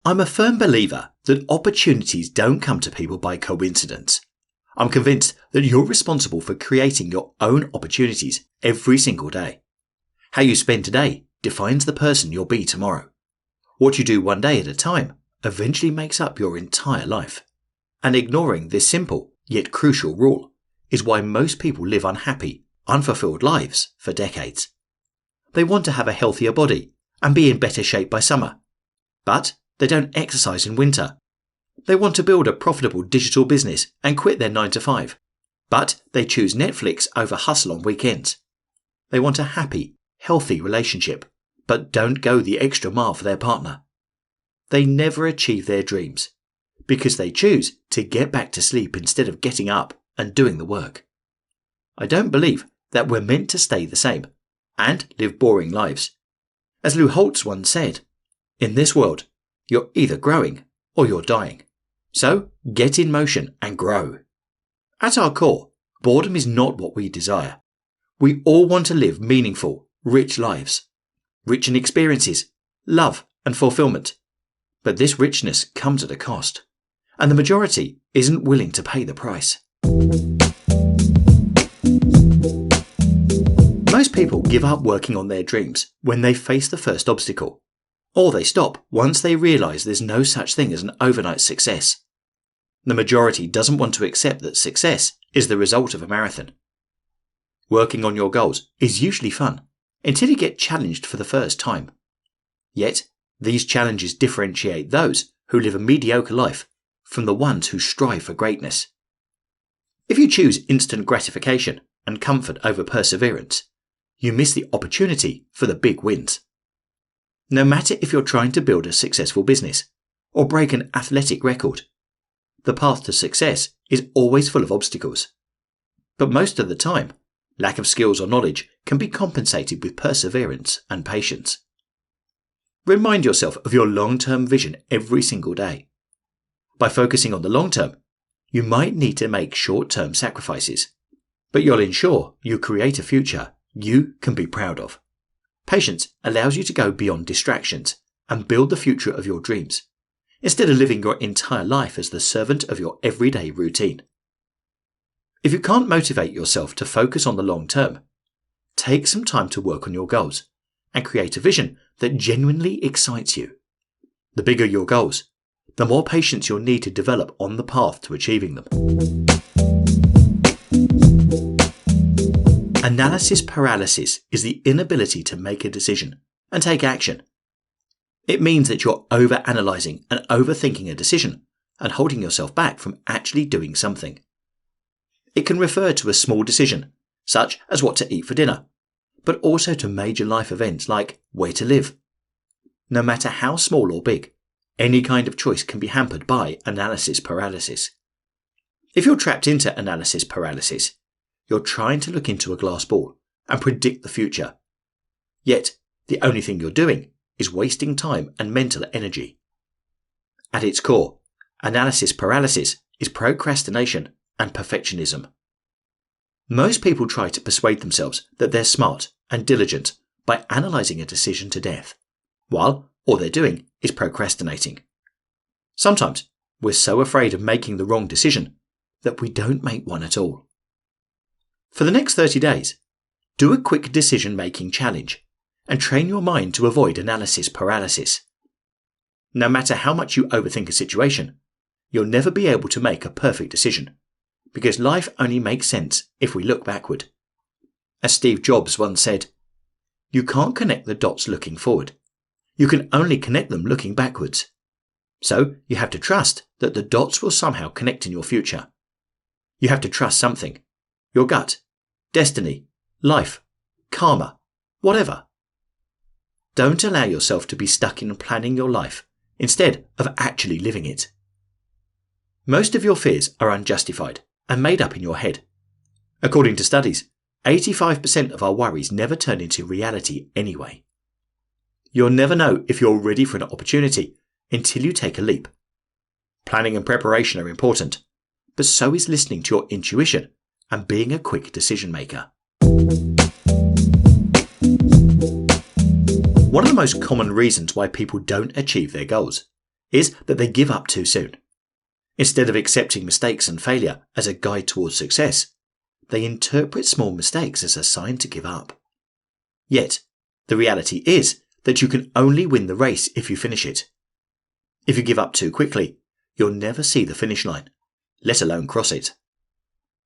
I'm a firm believer that opportunities don't come to people by coincidence. I'm convinced that you're responsible for creating your own opportunities every single day. How you spend today defines the person you'll be tomorrow. What you do one day at a time eventually makes up your entire life. And ignoring this simple yet crucial rule is why most people live unhappy, unfulfilled lives for decades. They want to have a healthier body and be in better shape by summer, but they don't exercise in winter. They want to build a profitable digital business and quit their 9 to 5, but they choose Netflix over hustle on weekends. They want a happy, healthy relationship, but don't go the extra mile for their partner. They never achieve their dreams because they choose to get back to sleep instead of getting up and doing the work. I don't believe that we're meant to stay the same and live boring lives. As Lou Holtz once said, in this world, you're either growing or you're dying. So get in motion and grow. At our core, boredom is not what we desire. We all want to live meaningful, rich lives, rich in experiences, love and fulfillment. But this richness comes at a cost, and the majority isn't willing to pay the price. Most people give up working on their dreams when they face the first obstacle, or they stop once they realise there's no such thing as an overnight success. The majority doesn't want to accept that success is the result of a marathon. Working on your goals is usually fun until you get challenged for the first time. Yet, these challenges differentiate those who live a mediocre life from the ones who strive for greatness. If you choose instant gratification and comfort over perseverance, you miss the opportunity for the big wins. No matter if you're trying to build a successful business or break an athletic record, the path to success is always full of obstacles. But most of the time, lack of skills or knowledge can be compensated with perseverance and patience. Remind yourself of your long-term vision every single day. By focusing on the long term, you might need to make short-term sacrifices, but you'll ensure you create a future you can be proud of. Patience allows you to go beyond distractions and build the future of your dreams, instead of living your entire life as the servant of your everyday routine. If you can't motivate yourself to focus on the long term, take some time to work on your goals and create a vision that genuinely excites you. The bigger your goals, the more patience you'll need to develop on the path to achieving them. Analysis paralysis is the inability to make a decision and take action. It means that you're over-analysing and overthinking a decision and holding yourself back from actually doing something. It can refer to a small decision, such as what to eat for dinner, but also to major life events like where to live. No matter how small or big, any kind of choice can be hampered by analysis paralysis. If you're trapped into analysis paralysis, you're trying to look into a glass ball and predict the future. Yet, the only thing you're doing is wasting time and mental energy. At its core, analysis paralysis is procrastination and perfectionism. Most people try to persuade themselves that they're smart and diligent by analysing a decision to death, while all they're doing is procrastinating. Sometimes we're so afraid of making the wrong decision that we don't make one at all. For the next 30 days, do a quick decision-making challenge and train your mind to avoid analysis paralysis. No matter how much you overthink a situation, you'll never be able to make a perfect decision, because life only makes sense if we look backward. As Steve Jobs once said, "You can't connect the dots looking forward. You can only connect them looking backwards. So you have to trust that the dots will somehow connect in your future. You have to trust something. Your gut, destiny, life, karma, whatever. Don't allow yourself to be stuck in planning your life instead of actually living it. Most of your fears are unjustified and made up in your head. According to studies, 85% of our worries never turn into reality anyway. You'll never know if you're ready for an opportunity until you take a leap. Planning and preparation are important, but so is listening to your intuition and being a quick decision maker. One of the most common reasons why people don't achieve their goals is that they give up too soon. Instead of accepting mistakes and failure as a guide towards success, they interpret small mistakes as a sign to give up. Yet, the reality is that you can only win the race if you finish it. If you give up too quickly, you'll never see the finish line, let alone cross it.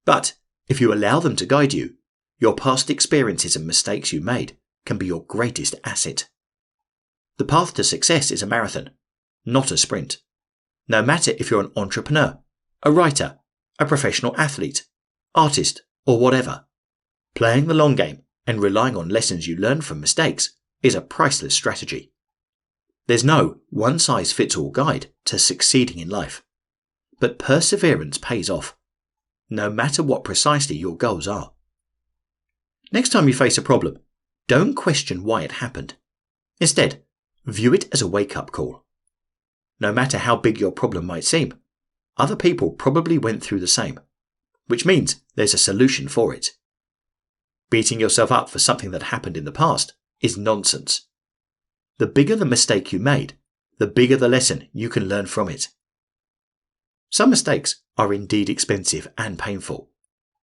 But if you allow them to guide you, your past experiences and mistakes you made can be your greatest asset. The path to success is a marathon, not a sprint. No matter if you're an entrepreneur, a writer, a professional athlete, artist, or whatever, playing the long game and relying on lessons you learn from mistakes is a priceless strategy. There's no one-size-fits-all guide to succeeding in life, but perseverance pays off, no matter what precisely your goals are. Next time you face a problem, don't question why it happened. Instead, view it as a wake-up call. No matter how big your problem might seem, other people probably went through the same, which means there's a solution for it. Beating yourself up for something that happened in the past is nonsense. The bigger the mistake you made, the bigger the lesson you can learn from it. Some mistakes are indeed expensive and painful,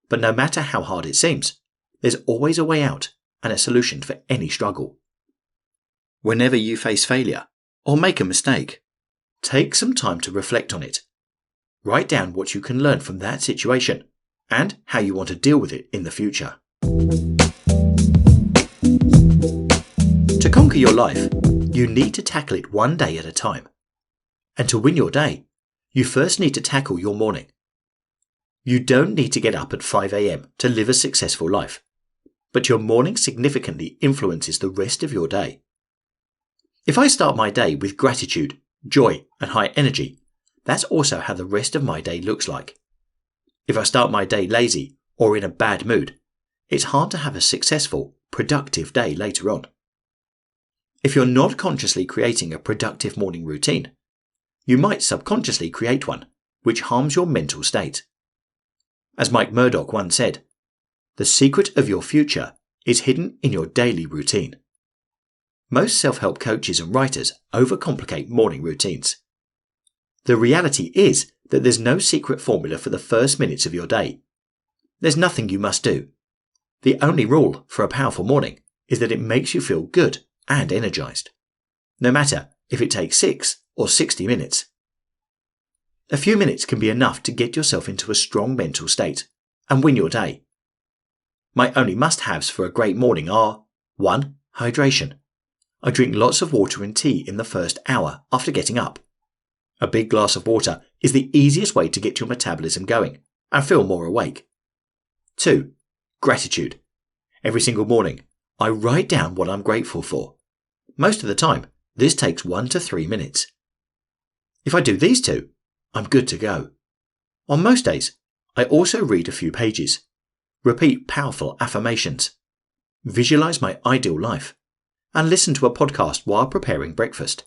but no matter how hard it seems, there's always a way out and a solution for any struggle. Whenever you face failure or make a mistake, take some time to reflect on it. Write down what you can learn from that situation and how you want to deal with it in the future. To conquer your life, you need to tackle it one day at a time. And to win your day, you first need to tackle your morning. You don't need to get up at 5 a.m. to live a successful life, but your morning significantly influences the rest of your day. If I start my day with gratitude, joy, and high energy, that's also how the rest of my day looks like. If I start my day lazy or in a bad mood, it's hard to have a successful, productive day later on. If you're not consciously creating a productive morning routine, you might subconsciously create one, which harms your mental state. As Mike Murdoch once said, "The secret of your future is hidden in your daily routine." Most self-help coaches and writers overcomplicate morning routines. The reality is that there's no secret formula for the first minutes of your day. There's nothing you must do. The only rule for a powerful morning is that it makes you feel good and energized, no matter if it takes 6 or 60 minutes. A few minutes can be enough to get yourself into a strong mental state and win your day. My only must-haves for a great morning are 1. Hydration. I drink lots of water and tea in the first hour after getting up. A big glass of water is the easiest way to get your metabolism going and feel more awake. 2. Gratitude. Every single morning, I write down what I'm grateful for. Most of the time, this takes 1 to 3 minutes. If I do these two, I'm good to go. On most days, I also read a few pages, repeat powerful affirmations, visualize my ideal life, and listen to a podcast while preparing breakfast.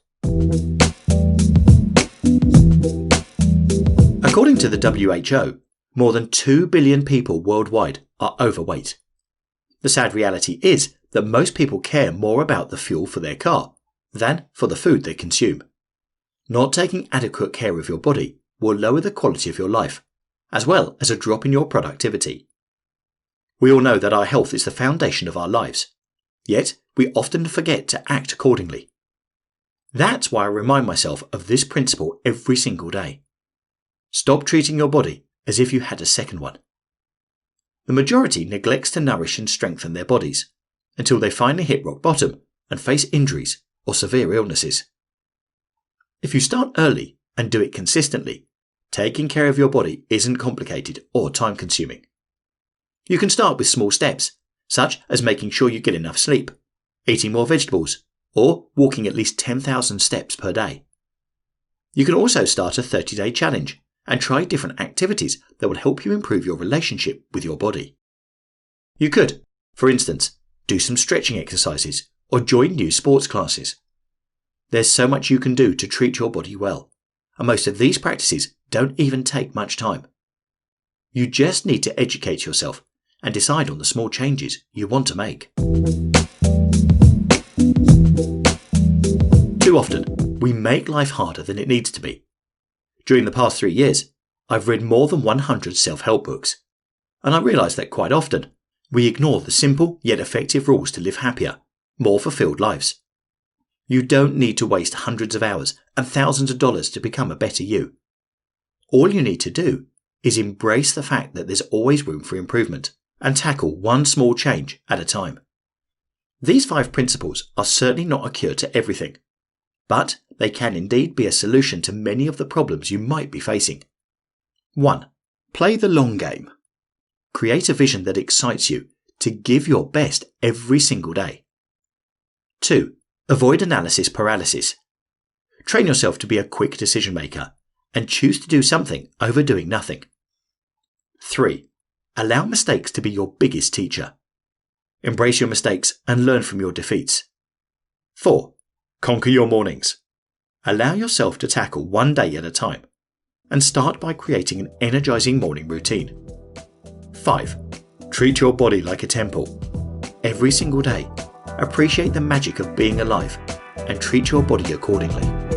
According to the WHO, more than 2 billion people worldwide are overweight. The sad reality is that most people care more about the fuel for their car than for the food they consume. Not taking adequate care of your body will lower the quality of your life, as well as a drop in your productivity. We all know that our health is the foundation of our lives, yet we often forget to act accordingly. That's why I remind myself of this principle every single day. Stop treating your body as if you had a second one. The majority neglects to nourish and strengthen their bodies until they finally hit rock bottom and face injuries or severe illnesses. If you start early and do it consistently, taking care of your body isn't complicated or time-consuming. You can start with small steps, such as making sure you get enough sleep, eating more vegetables, or walking at least 10,000 steps per day. You can also start a 30-day challenge and try different activities that will help you improve your relationship with your body. You could, for instance, do some stretching exercises or join new sports classes. There's so much you can do to treat your body well, and most of these practices don't even take much time. You just need to educate yourself and decide on the small changes you want to make. Too often, we make life harder than it needs to be. During the past 3 years, I've read more than 100 self-help books, and I realise that quite often, we ignore the simple yet effective rules to live happier, more fulfilled lives. You don't need to waste hundreds of hours and thousands of dollars to become a better you. All you need to do is embrace the fact that there's always room for improvement and tackle one small change at a time. These 5 principles are certainly not a cure to everything, but they can indeed be a solution to many of the problems you might be facing. 1. Play the long game. Create a vision that excites you to give your best every single day. 2. Avoid analysis paralysis. Train yourself to be a quick decision maker and choose to do something over doing nothing. 3. Allow mistakes to be your biggest teacher. Embrace your mistakes and learn from your defeats. 4. Conquer your mornings. Allow yourself to tackle one day at a time and start by creating an energizing morning routine. 5. Treat your body like a temple. Every single day, appreciate the magic of being alive and treat your body accordingly.